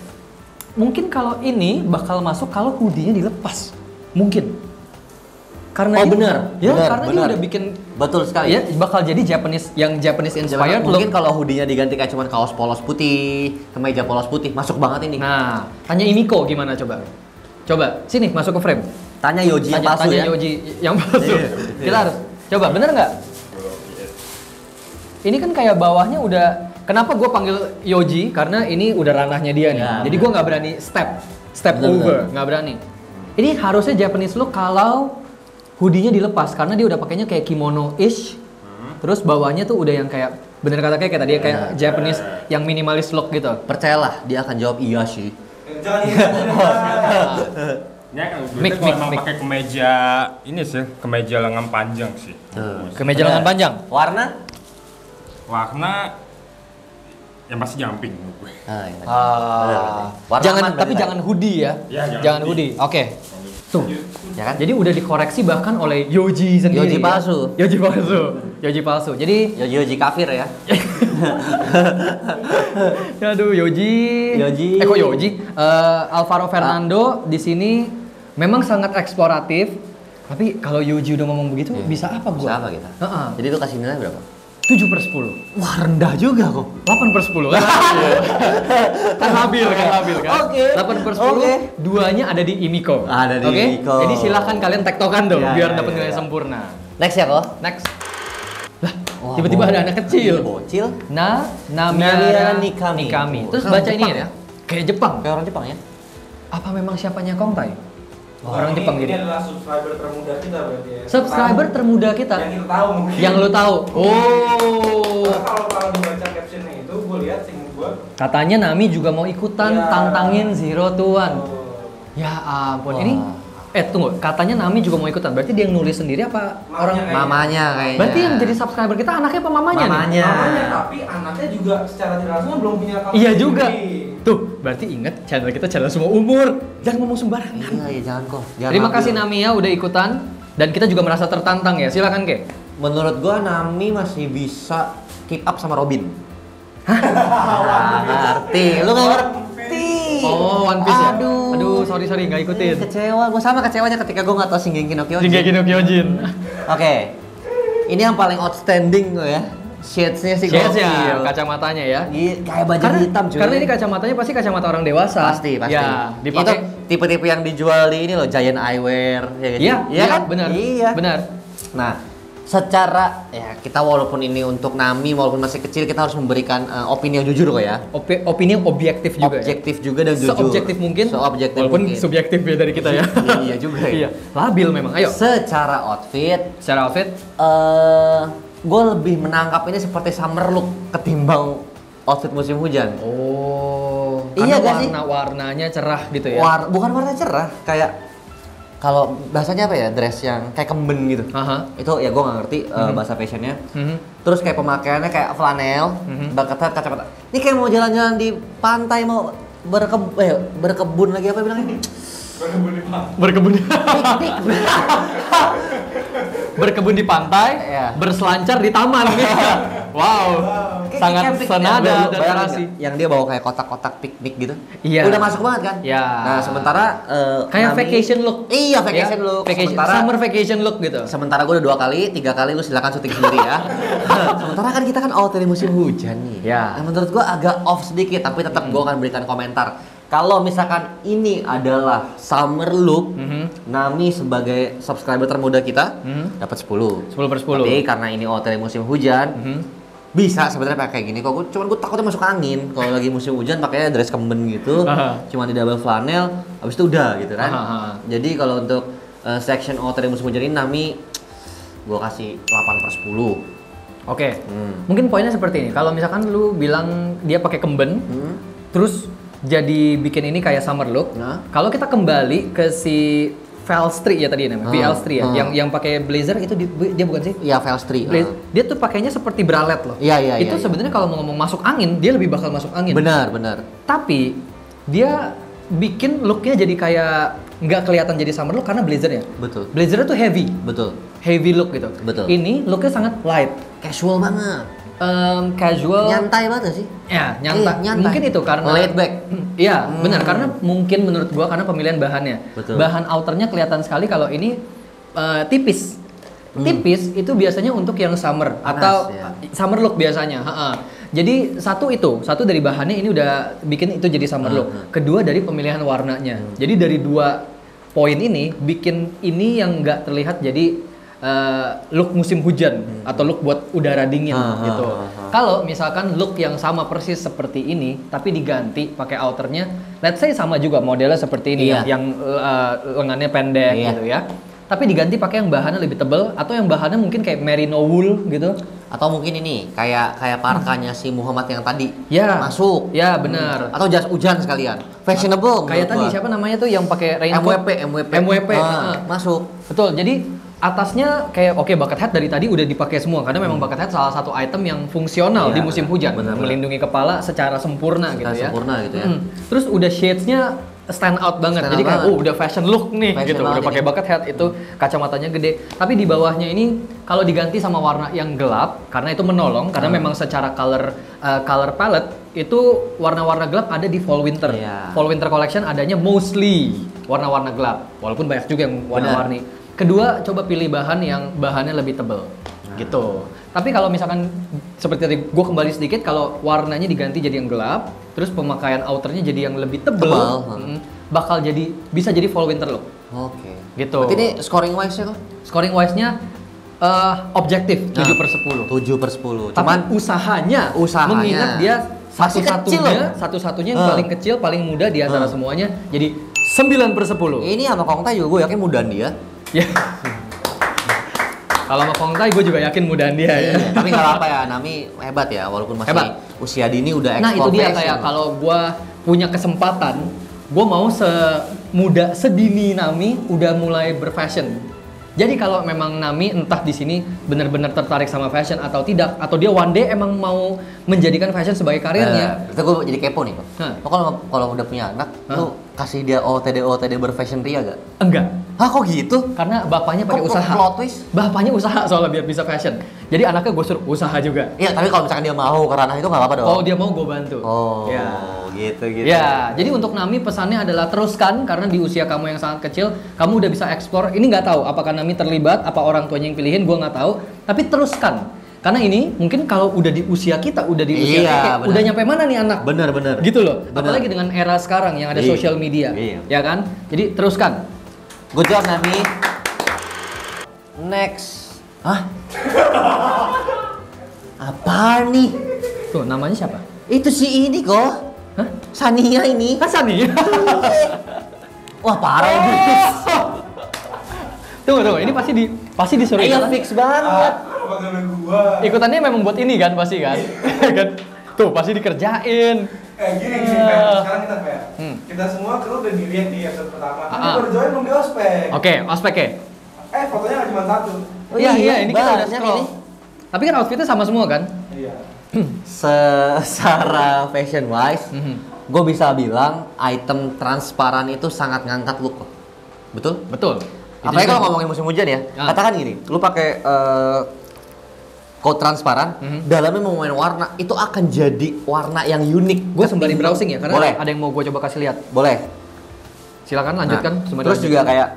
Mungkin kalau ini bakal masuk kalau hoodie-nya dilepas. Mungkin. Karena benar. Karena dia udah bikin betul sekali. Ya, bakal jadi Japanese inspired. Mungkin kalau hoodie-nya diganti kayak cuman kaos polos putih, kemeja polos putih, masuk banget ini. Nah, tanya Imiko gimana coba? Coba, sini masuk ke frame. Tanya Yoji yang palsu ya. Tanya Yoji yang palsu. Kita harus coba, bener nggak? Ini kan kayak bawahnya udah. Kenapa gue panggil Yoji? Karena ini udah ranahnya dia nih. Jadi gue nggak berani step over, nggak berani. Ini harusnya Japanese look kalau hoodie-nya dilepas karena dia udah pakainya kayak kimono-ish. Terus bawahnya tuh udah yang kayak bener kata kayak tadi kayak Japanese yang minimalis look gitu. Percayalah, dia akan jawab iya sih. Jangan iya. Ini akan Mik. pakai kemeja ini sih, kemeja lengan panjang sih. Kemeja lengan panjang. Warna yang pasti jumping menurut gue. Jangan, tapi jangan hoodie ya. Jangan hoodie. Oke. Tuh. Ya kan? Jadi udah dikoreksi bahkan oleh Yoji sendiri. Yoji palsu. Yoji palsu. Jadi Yoji kafir ya. aduh Yoji. Kok Yoji? Alvaro Fernando di sini memang sangat eksploratif. Tapi kalau Yoji udah ngomong begitu, bisa apa gua? Bisa apa kita? Jadi itu kasih nilai berapa? 7/10. Wah, rendah juga kok. 8/10 kan? Kan labil kan? Oke. 8/10, duanya ada di Imiko. Ada di Imiko. Jadi silahkan kalian tektokan tuh biar dapat nilai ya. sempurna. Next ya kok. Next. Lah, tiba-tiba ada anak kecil. Bocil. Namiara Nikami. Terus baca ini ya. Kayak Jepang. Kayak orang Jepang ya. Apa memang siapanya Kongtai? Orang Jepang ini gitu. adalah subscriber termuda kita berarti ya. Subscriber termuda kita. Yang kita tahu mungkin. Yang lu tahu. Karena kalau dibaca captionnya itu, gue lihat singgung gue. Katanya Nami juga mau ikutan tantangin Zero to One. Ya ampun, ini tunggu, katanya Nami juga mau ikutan. Berarti dia yang nulis sendiri apa Mamanya kayaknya. Berarti yang jadi subscriber kita anaknya apa mamanya nih? Mamanya, tapi anaknya juga secara tidak langsung belum punya akun Iya juga. sendiri. Tuh, berarti ingat channel kita channel semua umur. Jangan ngomong sembarangan. Iya, jangan kok. Terima kasih Nami ya udah ikutan dan kita juga merasa tertantang ya. Silakan Ke. Menurut gua Nami masih bisa keep up sama Robin. Hah? Ngerti. Lu nggak ngerti. Oh, One Piece ya? Aduh, sorry nggak ikutin. Kecewa. Gua sama kecewanya ketika gua nggak tahu Shingeki no Kyojin. Shingeki no Kyojin. Oke. Ini yang paling outstanding tuh ya. Shades-nya sih Shades ya, gokil. kacamatanya ya. Iya, kayak baju hitam cuy. Karena ini kacamatanya pasti kacamata orang dewasa. Pasti. Ya, Itu dipakai. tipe-tipe yang dijual di ini loh, Giant Eyewear ya gitu. Iya, kan? benar. Iya. Benar. Nah, secara ya kita walaupun ini untuk Nami walaupun masih kecil kita harus memberikan opini yang jujur kok ya. Opini yang objektif juga. Objektif juga dan jujur. Seobjektif mungkin. Seobjektif walaupun mungkin. subjektif ya dari kita ya. Iya juga ya. Iya, labil memang. Ayo. Secara outfit, gue lebih menangkap ini seperti summer look ketimbang outfit musim hujan. Oh. Iya Karena gak sih? warna-warnanya cerah gitu ya. Bukan warna cerah, kayak kalau bahasanya apa ya, dress yang kayak kemben gitu. Aha. Itu ya gue nggak ngerti bahasa fashionnya. Mhm. Terus kayak pemakaiannya kayak flanel, bucket hat, kacamata. Ini kayak mau jalan-jalan di pantai, mau berkebun lagi apa bilangnya? Berkebun. Berkebun di pantai, Iya. berselancar di taman. Wow. sangat senada dan bayangin terasi. nggak? Yang dia bawa kayak kotak-kotak piknik gitu. Iya. Udah masuk banget kan? Iya. Nah, sementara Kayak Nami- vacation look. Iya, vacation Ya, look. vacation, Sementara summer vacation look gitu. Sementara gue udah 2 kali, 3 kali lu silakan syuting sendiri ya. Sementara kan kita kan out dari musim hujan nih. Ya. Nah, menurut gue agak off sedikit, tapi tetap gue akan berikan komentar. Kalau misalkan ini adalah summer look, Nami sebagai subscriber termuda kita dapat 10. 10/10. Tapi karena ini out dari musim hujan, bisa sebenarnya pakai gini. Kok cuman gue takutnya masuk angin. Kalau lagi musim hujan pakainya dress kemben gitu, cuma di double flanel, habis itu udah gitu kan. Jadi kalau untuk section out dari musim hujan ini Nami gue kasih 8/10. Oke. Mungkin poinnya seperti ini. Kalau misalkan lu bilang dia pakai kemben, terus jadi bikin ini kayak summer look. Nah. Kalau kita kembali ke si Velstri ya tadi namanya, Velstri ya, yang pakai blazer itu dia bukan sih? Iya, Velstri. Dia tuh pakainya seperti bralette loh. Iya. Itu sebenarnya kalau mau ngomong masuk angin, dia lebih bakal masuk angin. Benar. Tapi dia bikin looknya jadi kayak nggak kelihatan jadi summer look karena blazernya. Betul. Blazernya tuh heavy. Betul. Heavy look gitu. Betul. Ini looknya sangat light. Casual banget. Casual. Nyantai banget sih. Ya, nyantai. Nyantai. Mungkin itu karena laid back. Iya, benar karena mungkin menurut gua karena pemilihan bahannya. Betul. Bahan outernya kelihatan sekali kalau ini tipis. Tipis itu biasanya untuk yang summer Panas, atau ya. summer look biasanya. Jadi satu dari bahannya ini udah bikin itu jadi summer look. Kedua dari pemilihan warnanya. Jadi dari 2 poin ini bikin ini yang nggak terlihat jadi look musim hujan atau look buat udara dingin gitu. Kalau misalkan look yang sama persis seperti ini tapi diganti pakai outernya, let's say sama juga modelnya seperti ini yang lengannya pendek gitu ya. Tapi diganti pakai yang bahannya lebih tebal atau yang bahannya mungkin kayak merino wool gitu. Atau mungkin ini kayak parkanya si Muhammad yang tadi masuk. Ya benar. Atau jas hujan sekalian. Fashionable. Kayak tadi siapa namanya tuh yang pakai raincoat? MWP. Masuk. Betul. Jadi atasnya kayak bucket hat dari tadi udah dipakai semua karena memang bucket hat salah satu item yang fungsional di musim hujan, melindungi kepala secara sempurna gitu ya. Terus udah shades-nya stand out banget. Jadi kayak udah fashion look nih gitu. Udah pakai bucket hat itu kacamatanya gede. Tapi di bawahnya ini kalau diganti sama warna yang gelap karena itu menolong karena memang secara color palette itu warna-warna gelap ada di fall winter. Fall winter collection adanya mostly warna-warna gelap walaupun banyak juga yang warna-warni. Kedua, coba pilih bahan yang bahannya lebih tebal, gitu. Tapi kalau misalkan seperti tadi, gue kembali sedikit, kalau warnanya diganti jadi yang gelap, terus pemakaian outernya jadi yang lebih tebal, bakal bisa jadi fall winter look. Oke. Gitu. Berarti ini scoring wise-nya kok? Scoring wise-nya objektif 7/10. 7/10. Cuman usahanya, mengingat dia satu-satunya yang paling kecil, paling muda di antara semuanya, jadi 9/10. Ini sama Kongta juga gue yakin mudahan dia. Ya. Kalau sama Kongtai gue juga yakin mudahan dia ya. Tapi nggak apa-apa ya, Nami hebat ya walaupun masih usia dini udah Nah itu explore dia fashion. kayak kalau gue punya kesempatan, gue mau sedini Nami udah mulai berfashion. Jadi kalau memang Nami entah di sini benar-benar tertarik sama fashion atau tidak, atau dia one day emang mau menjadikan fashion sebagai karirnya. Itu gue jadi kepo nih kok. Lo kalau udah punya anak, lu kasih dia OTD berfashion ria gak? Enggak. Hah kok gitu? Karena bapaknya pakai usaha. Plot twist? Bapaknya usaha soalnya biar bisa fashion. Jadi anaknya gue suruh usaha juga. Iya, tapi kalau misalkan dia mau ke ranah itu nggak apa-apa dong. Oh dia mau gue bantu. Oh, ya. gitu. Ya, jadi untuk Nami pesannya adalah teruskan karena di usia kamu yang sangat kecil, kamu udah bisa explore. Ini nggak tahu apakah Nami terlibat, apa orang tuanya yang pilihin, gue nggak tahu. Tapi teruskan. Karena ini mungkin kalau udah di usia kita, udah di usia udah nyampe mana nih anak? Bener. Gitu loh. Apalagi dengan era sekarang yang ada social media, ya kan? Jadi teruskan. Good job Nami. Next. Hah? Apa nih? Tuh namanya siapa? Itu si ini kok. Hah? Sania ini. Kan Sania. Wah parah ini. Tunggu, ini pasti disuruh Iya ikutan. fix banget. Ikutannya memang buat ini kan pasti kan? Kan? Tuh pasti dikerjain. Gini, sekarang kita fair. Kita semua kru udah dilihat di episode pertama. Kan baru join belum di ospek. Oke, ospek ya? Fotonya cuma 1. Oh, Iya, ini kita udah banyak scroll. ini. Tapi kan outfitnya sama semua kan? Iya. Secara fashion wise, gue bisa bilang item transparan itu sangat ngangkat look kok. Betul? Betul. Apalagi kalau ngomongin musim hujan ya, katakan gini, lu pakai coat transparan, dalamnya mau main warna, itu akan jadi warna yang unik. Gue sembari browsing ya, karena boleh. ada yang mau gue coba kasih lihat. Boleh. Silakan lanjutkan. Nah, terus juga kayak,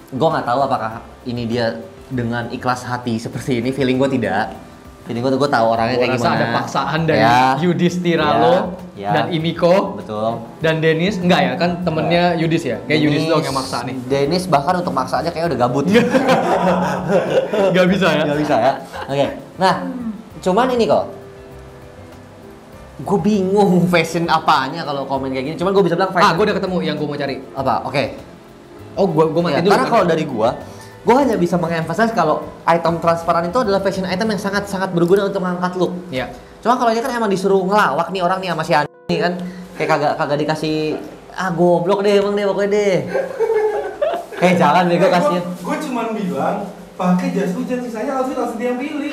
gue nggak tahu apakah ini dia dengan ikhlas hati seperti ini, feeling gue tidak. Feeling gue tahu orangnya kayak gimana. Ada paksaan dari Ya. Yudis Tiralo Ya. dan Imiko Betul. dan Dennis. Enggak ya, kan temennya Yudis ya? Kayak Yudis doang yang maksa nih. Dennis bahkan untuk maksa aja kayak udah gabut. Gak bisa ya? Nggak bisa ya. Oke. Nah, cuman ini kok. Gue bingung fashion apanya kalau komen kayak gini. Cuman gue bisa bilang fashion. Gue udah ketemu yang gue mau cari. Apa? Oke. Oh, gue matiin dulu. Karena kalau dari gue hanya bisa mengemphasize kalau item transparan itu adalah fashion item yang sangat-sangat berguna untuk mengangkat look. Iya. Cuma kalau ini kan emang disuruh ngelawak nih orang nih sama si Ani kan, kayak kagak dikasih goblok deh emang deh pokoknya deh. Kayak jangan bego kasihan. Gue cuma bilang pakai jas hujan, sisanya outfit langsung dia yang pilih.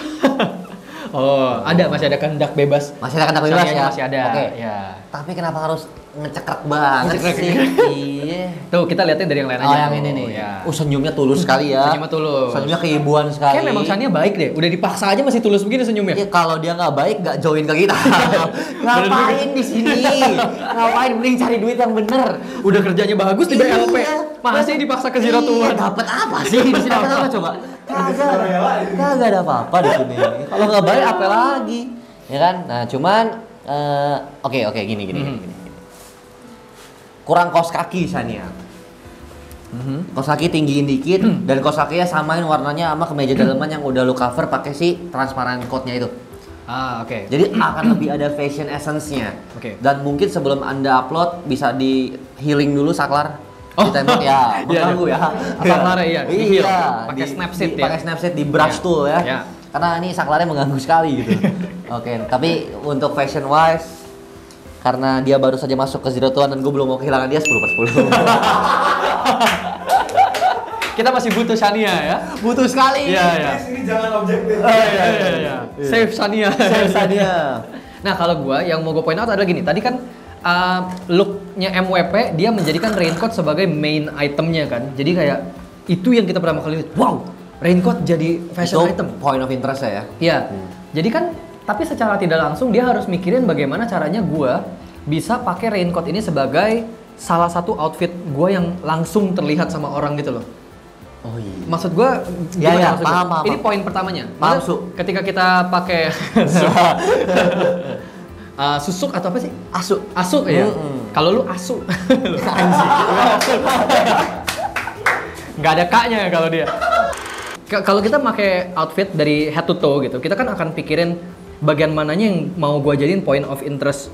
Oh, masih ada kehendak bebas. Masih ada kata bebas Sayangnya ya. masih ada. Oke. Ya. Tapi kenapa harus ngecekrek banget Ngecekrek. sih? Iya. Tuh, kita lihatnya dari yang lain Oh aja. yang tuh. ini nih. Ya. Senyumnya tulus sekali ya. Senyumnya tulus. Senyumnya keibuan sekali. Kayak memang Shania baik deh. Udah dipaksa aja masih tulus begini senyumnya. Iya, kalau dia nggak baik nggak join ke kita. Ngapain di sini? Ngapain mending cari duit yang bener? Udah kerjanya bagus di BLP. Iya. Masih dipaksa ke Zero to One. Dapat apa sih di sini? Dapat apa coba? Kagak ada apa-apa di sini. Kalau nggak baik apa lagi? Ya kan? Nah, cuman oke gini. Kurang kaos kaki Shania. Kaos kaki tinggiin dikit dan kaos kakinya samain warnanya sama kemeja dalaman yang udah lu cover pakai si transparan coat-nya itu. Oke. Jadi akan lebih ada fashion essence-nya. Oke. Dan mungkin sebelum Anda upload bisa di healing dulu saklar. Di tembok ya, mengganggu ya. Saklarnya iya, di heal. Pakai di- snapseed ya. Pakai snapseed di brush Iya. tool ya. Iya. Karena ini saklarnya mengganggu sekali gitu. Oke, tapi untuk fashion wise karena dia baru saja masuk ke Zero to One dan gue belum mau kehilangan dia 10/10. Kita masih butuh Shania ya. Butuh sekali. Iya. Please, ini jangan objektif. Iya. Save Shania. Saya Nah, kalau gua yang mau gue point out adalah gini. Tadi kan looknya MWP dia menjadikan raincoat sebagai main itemnya kan. Jadi kayak itu yang kita pertama kali lihat. Wow, raincoat jadi fashion itu item. point of interest ya. Iya. Jadi kan tapi secara tidak langsung dia harus mikirin bagaimana caranya gua bisa pakai raincoat ini sebagai salah satu outfit gua yang langsung terlihat sama orang gitu loh. Oh iya. Maksud gua Ya, gimana ya, maksud gua? paham. Ini poin pertamanya. Paham, Maksud, Su. ketika kita pakai susuk atau apa sih? Asu ya. Kalau lu asu. Anjing. Nggak ada kaknya kalau dia. Kalau kita pakai outfit dari head to toe gitu, kita kan akan pikirin bagian mananya yang mau gua jadiin point of interest.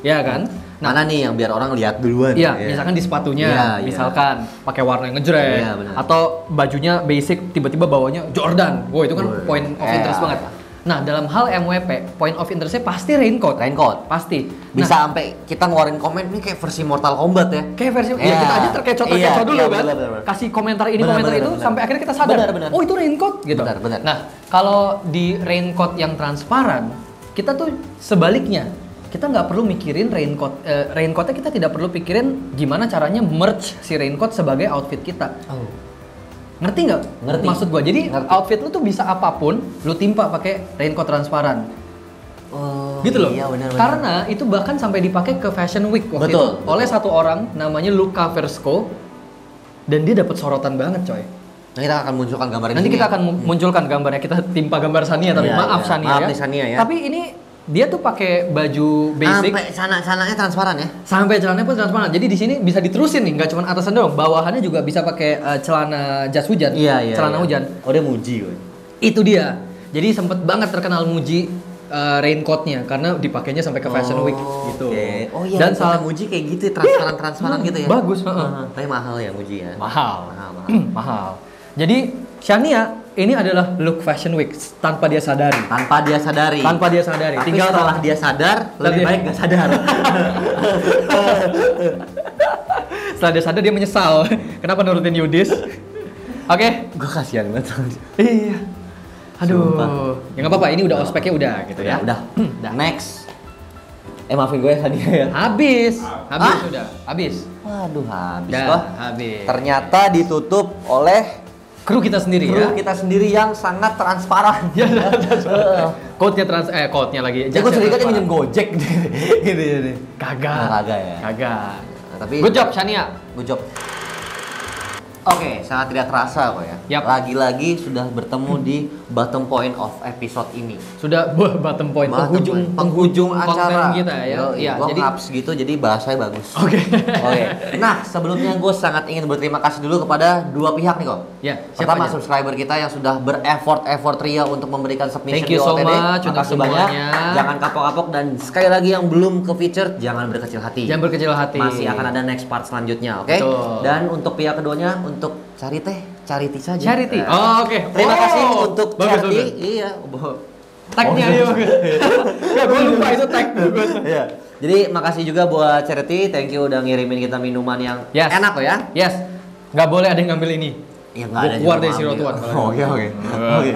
Ya kan? Nah, Mana nih yang biar orang lihat duluan? iya, misalkan di sepatunya, Iya, iya. misalkan pakai warna yang ngejreng, Iya, benar. atau bajunya basic, tiba-tiba bawanya Jordan, wow itu kan point of interest Iya. banget. Nah dalam hal MWP, point of interestnya pasti raincoat, Pasti. Nah, Bisa sampai kita ngeluarin komen ini kayak versi Mortal Kombat ya. kayak versi, Iya. ya kita aja terkecoh-terkecoh Iya, dulu iya, kan, benar. kasih komentar ini, Benar, komentar benar, itu, benar. sampai akhirnya kita sadar, Benar. oh itu raincoat gitu. Benar. Nah kalau di raincoat yang transparan, kita tuh sebaliknya, kita nggak perlu mikirin raincoatnya kita tidak perlu pikirin gimana caranya merge si raincoat sebagai outfit kita. Oh. Ngerti nggak? Ngerti. Maksud gua, jadi Ngerti. outfit lu tuh bisa apapun, lu timpa pakai raincoat transparan. Oh, Gitu loh. Iya, benar. Karena itu bahkan sampai dipakai ke Fashion Week waktu Betul, itu oleh satu orang namanya Luca Versko dan dia dapat sorotan banget, coy. Nah, kita akan munculkan gambar ini. Nanti kita akan munculkan gambarnya, kita timpa gambar Shania tapi Iya, maaf iya. Shania Maaf ya. nih, Shania ya. Tapi ini dia tuh pakai baju basic sampai sananya transparan ya. sampai celananya pun transparan. Jadi di sini bisa diterusin nih, nggak cuma atasan doang, bawahannya juga bisa pakai celana jas hujan, Iya. celana hujan. Oh, dia muji, woy. Itu dia. Jadi sempet banget terkenal muji raincoatnya karena dipakainya sampai ke Fashion Week gitu. Oke. Oh iya, Dan salah salah muji kayak gitu, transparan gitu ya. bagus, Tapi mahal ya muji ya. mahal. Mahal. Mahal. Jadi Shania ini adalah look Fashion Week tanpa dia sadari. Tanpa dia sadari. Tanpa dia sadari. Tapi setelah dia sadar, lebih baik gak sadar. Setelah dia sadar dia menyesal. Kenapa nurutin Yudis? Oke. Gue kasihan banget sama dia. Iya. Aduh. Sumpah. Ya nggak apa-apa. Ini udah ospeknya udah gitu ya. Udah. Next. Maafin gue ya tadi ya. Habis. Habis Ah? udah. Habis. Waduh, habis Dah, kok. habis. Ternyata ditutup oleh Kru kita sendiri ya. Kita sendiri yang sangat transparan. Ya, code-nya lagi. Gue curiga dia minjem Gojek gitu ya. Kagak ya. Tapi Good job Shania. Good job. Oke, sangat tidak terasa kok ya. Yap. Lagi-lagi sudah bertemu di bottom point of episode ini. Sudah bottom point, penghujung acara konten kita ya. Iya, gue ngaps gitu jadi bahasanya bagus. Oke. Nah, sebelumnya gue sangat ingin berterima kasih dulu kepada dua pihak nih kok. Ya, pertama subscriber kita yang sudah bereffort ria untuk memberikan submission Thank you di so OTD. much untuk Makasih banyak. semuanya. Jangan kapok-kapok dan sekali lagi yang belum ke feature jangan berkecil hati. Jangan berkecil hati. Masih akan ada next part selanjutnya, oke? Betul. Dan untuk pihak keduanya untuk charity saja. Charity. Oh, oke. Terima kasih untuk bagus, charity. bagus. Iya. Tag-nya aja bagus. Enggak, gue lupa itu tag. Iya. Jadi makasih juga buat charity. Thank you udah ngirimin kita minuman yang enak kok ya. Yes. Nggak boleh ada yang ngambil ini. Ya nggak ada. Keluar dari Zero to One. Oke.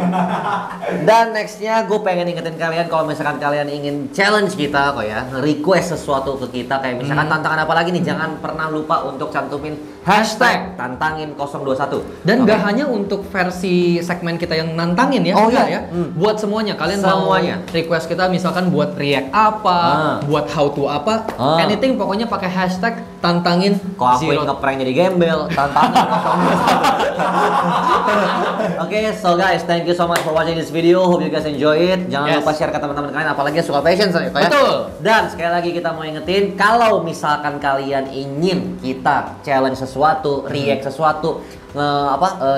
Dan nextnya gue pengen ingetin kalian kalau misalkan kalian ingin challenge kita kok ya, request sesuatu ke kita kayak misalkan tantangan apa lagi nih, jangan pernah lupa untuk cantumin hashtag tantangin 021. Dan nggak hanya untuk versi segmen kita yang nantangin ya, ya. Buat semuanya, kalian semuanya mau request kita misalkan buat react apa, buat how to apa, anything pokoknya pakai hashtag tantangin. Kok aku ngeprank jadi gembel, tantangin 021. Oke, so guys, thank you so much for watching this video. Hope you guys enjoy it. Jangan lupa share ke teman-teman kalian, apalagi yang suka fashion ya. Betul. Dan sekali lagi kita mau ingetin, kalau misalkan kalian ingin kita challenge sesuatu, react sesuatu,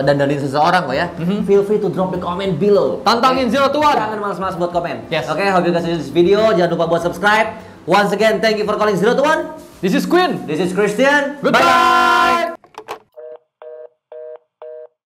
dandanin seseorang kok ya, feel free to drop the comment below. Tantangin Zero to One. Jangan malas-malas buat komen. Yes. Oke, hope you guys enjoy this video. Jangan lupa buat subscribe. Once again, thank you for calling Zero to One. This is Queen. This is Christian. Goodbye.